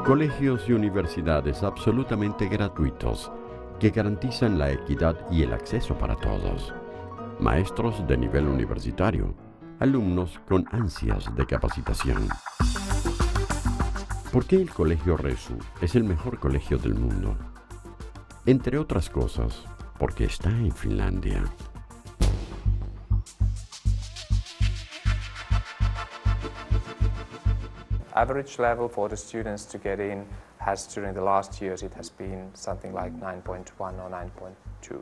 Colegios y universidades absolutamente gratuitos que garantizan la equidad y el acceso para todos. Maestros de nivel universitario, alumnos con ansias de capacitación. ¿Por qué el Colegio Resu es el mejor colegio del mundo? Entre otras cosas, porque está en Finlandia. Average level for the students to get in has, during the last years, it has been something like 9.1 or 9.2,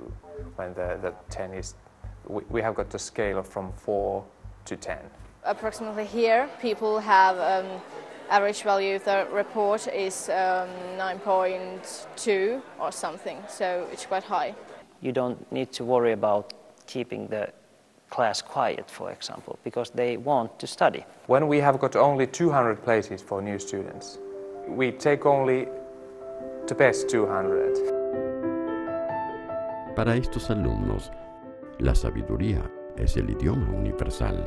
when the 10 is, we have got the scale from 4 to 10. Approximately here, people have average value of the report is 9.2 or something, so it's quite high. You don't need to worry about keeping the class quiet, for example, because they want to study. When we have got only 200 places for new students, we take only the best 200. Para estos alumnos, la sabiduría es el idioma universal.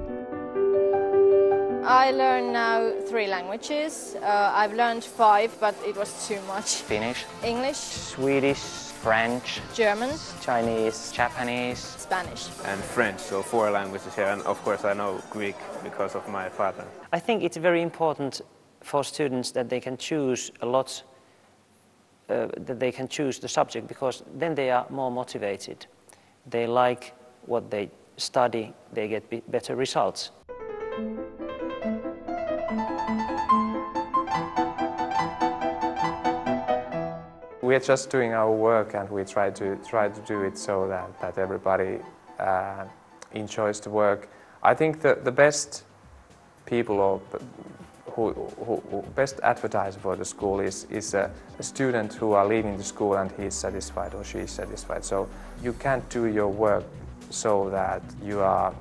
I learn now 3 languages. I've learned 5, but it was too much. Finnish, English, Swedish, French, German, Chinese, Japanese, Spanish. And French, so 4 languages here, and of course I know Greek because of my father. I think it's very important for students that they can choose a lot, that they can choose the subject, because then they are more motivated. They like what they study, they get better results. We are just doing our work, and we try to do it so that everybody enjoys the work. I think the best people, or who best advertiser for the school is a student who are leaving the school and he is satisfied or she is satisfied. So you can't do your work so that you are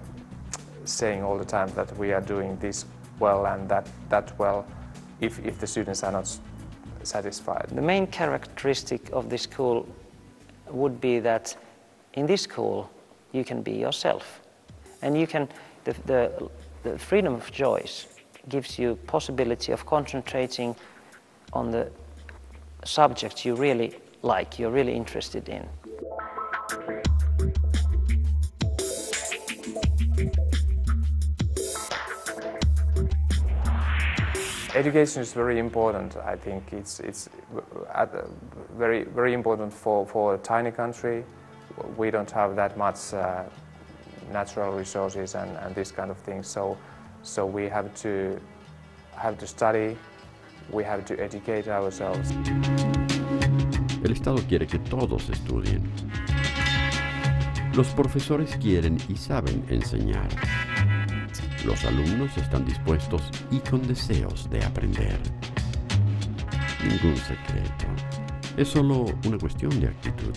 saying all the time that we are doing this well and that well if the students are not satisfied. The main characteristic of this school would be that in this school you can be yourself, and you can the freedom of choice gives you possibility of concentrating on the subject you really like, you're really interested in. Education is very important. I think it's very important for a tiny country. We don't have that much natural resources and this kind of things. So we have to study. We have to educate ourselves. El Estado quiere que todos estudien. Los profesores quieren y saben enseñar. Los alumnos están dispuestos y con deseos de aprender. Ningún secreto. Es solo una cuestión de actitud.